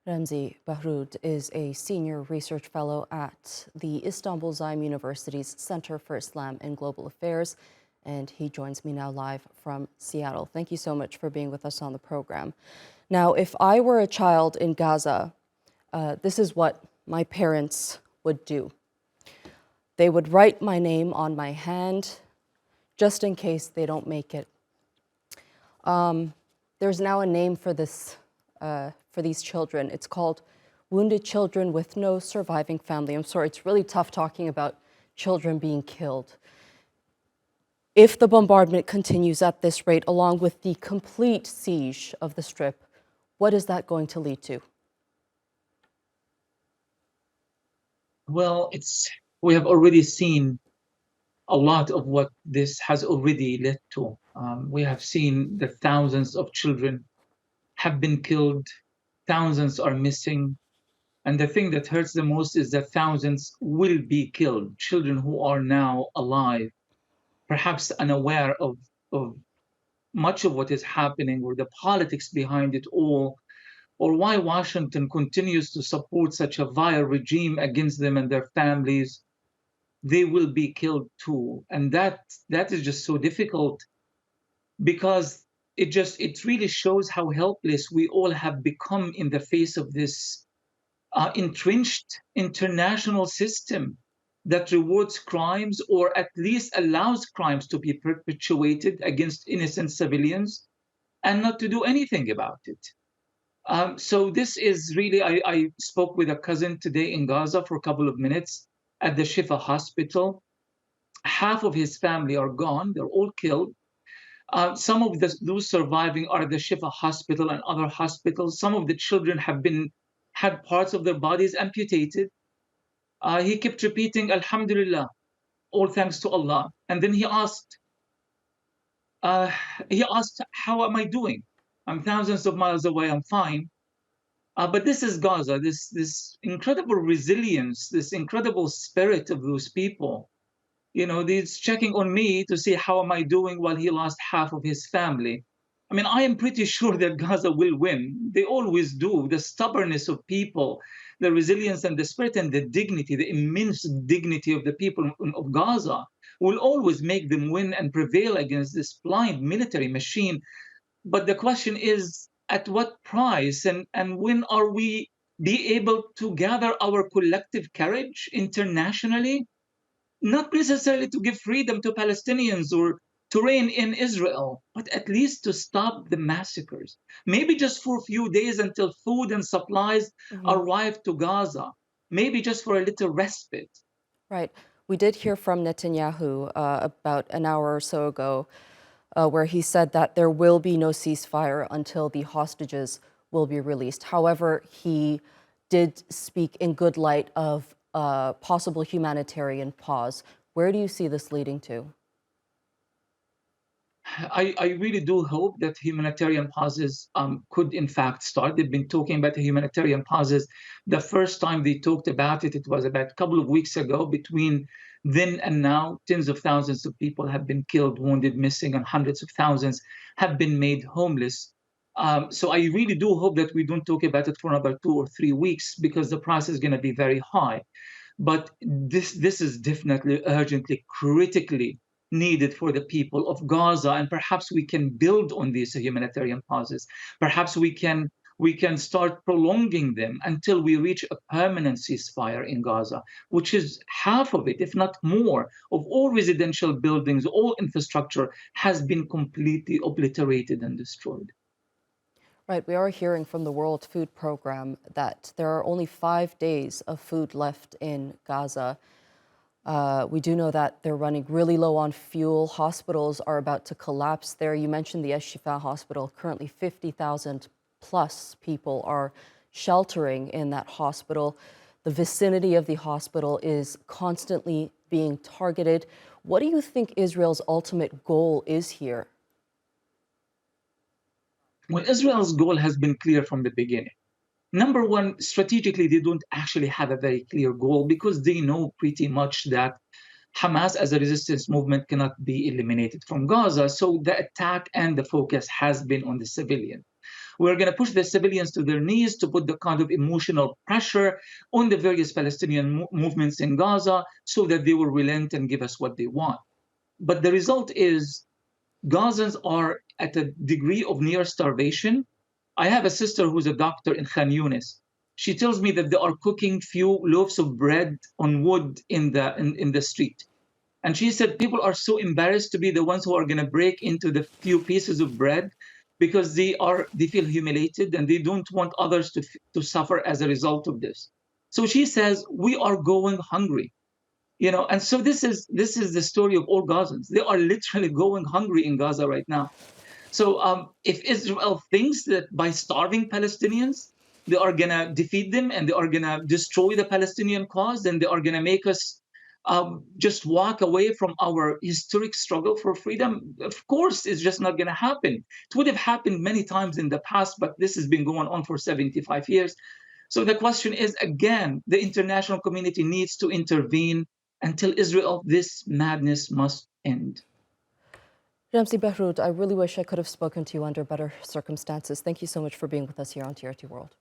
Ramzy Baroud is a senior research fellow at the Istanbul Zaim University's Center for Islam and Global Affairs, and he joins me now live from Seattle. Thank you so much for being with us on the program. Now, if I were a child in Gaza, this is what my parents would do. They would write my name on my hand just in case they don't make it. There's now a name for this, for these children. It's called Wounded Children with No Surviving Family. I'm sorry, it's really tough talking about children being killed. If the bombardment continues at this rate, along with the complete siege of the Strip, what is that going to lead to? Well, we have already seen a lot of what this has already led to. We have seen that thousands of children have been killed, thousands are missing, and the thing that hurts the most is that thousands will be killed, children who are now alive, perhaps unaware of much of what is happening or the politics behind it all, or why Washington continues to support such a vile regime against them and their families. They will be killed too. And that is just so difficult because it really shows how helpless we all have become in the face of this entrenched international system that rewards crimes or at least allows crimes to be perpetuated against innocent civilians and not to do anything about it. So this is really, I spoke with a cousin today in Gaza for a couple of minutes at the Shifa hospital. Half of his family are gone, they're all killed. Some of those surviving are at the Shifa hospital and other hospitals. Some of the children had parts of their bodies amputated. He kept repeating, Alhamdulillah, all thanks to Allah. And then uh, he asked, how am I doing? I'm thousands of miles away, I'm fine. But this is Gaza, this incredible resilience, this incredible spirit of those people. You know, he's checking on me to see how am I doing while he lost half of his family. I mean, I am pretty sure that Gaza will win. They always do. The stubbornness of people, the resilience and the spirit and the dignity, the immense dignity of the people of Gaza will always make them win and prevail against this blind military machine. But the question is, at what price and when are we be able to gather our collective courage internationally? Not necessarily to give freedom to Palestinians or to reign in Israel, but at least to stop the massacres. Maybe just for a few days until food and supplies arrive to Gaza. Maybe just for a little respite. Right. We did hear from Netanyahu about an hour or so ago, where he said that there will be no ceasefire until the hostages will be released. However, he did speak in good light of a possible humanitarian pause. Where do you see this leading to? I really do hope that humanitarian pauses could in fact start. They've been talking about the humanitarian pauses. The first time they talked about it, it was about a couple of weeks ago. Between then and now, tens of thousands of people have been killed, wounded, missing, and hundreds of thousands have been made homeless. So I really do hope that we don't talk about it for another 2 or 3 weeks because the price is going to be very high. But this is definitely urgently, critically needed for the people of Gaza, and perhaps we can build on these humanitarian pauses. Perhaps we can start prolonging them until we reach a permanent ceasefire in Gaza, which is half of it, if not more, of all residential buildings, all infrastructure has been completely obliterated and destroyed. Right, we are hearing from the World Food Program that there are only 5 days of food left in Gaza. We do know that they're running really low on fuel. Hospitals are about to collapse there. You mentioned the Shifa hospital. Currently, 50,000 plus people are sheltering in that hospital. The vicinity of the hospital is constantly being targeted. What do you think Israel's ultimate goal is here? Well, Israel's goal has been clear from the beginning. Number one, strategically, they don't actually have a very clear goal because they know pretty much that Hamas as a resistance movement cannot be eliminated from Gaza. So the attack and the focus has been on the civilian. We're going to push the civilians to their knees to put the kind of emotional pressure on the various Palestinian movements in Gaza so that they will relent and give us what they want. But the result is Gazans are at a degree of near starvation. I have a sister who's a doctor in Khan Yunis. She tells me that they are cooking few loaves of bread on wood in the street. And she said people are so embarrassed to be the ones who are going to break into the few pieces of bread because they feel humiliated and they don't want others to suffer as a result of this. So she says we are going hungry. And so this is the story of all Gazans. They are literally going hungry in Gaza right now. So if Israel thinks that by starving Palestinians, they are going to defeat them and they are going to destroy the Palestinian cause, then they are going to make us just walk away from our historic struggle for freedom, of course, it's just not going to happen. It would have happened many times in the past, but this has been going on for 75 years. So the question is, again, the international community needs to intervene and tell Israel this madness must end. Ramzy Baroud, I really wish I could have spoken to you under better circumstances. Thank you so much for being with us here on TRT World.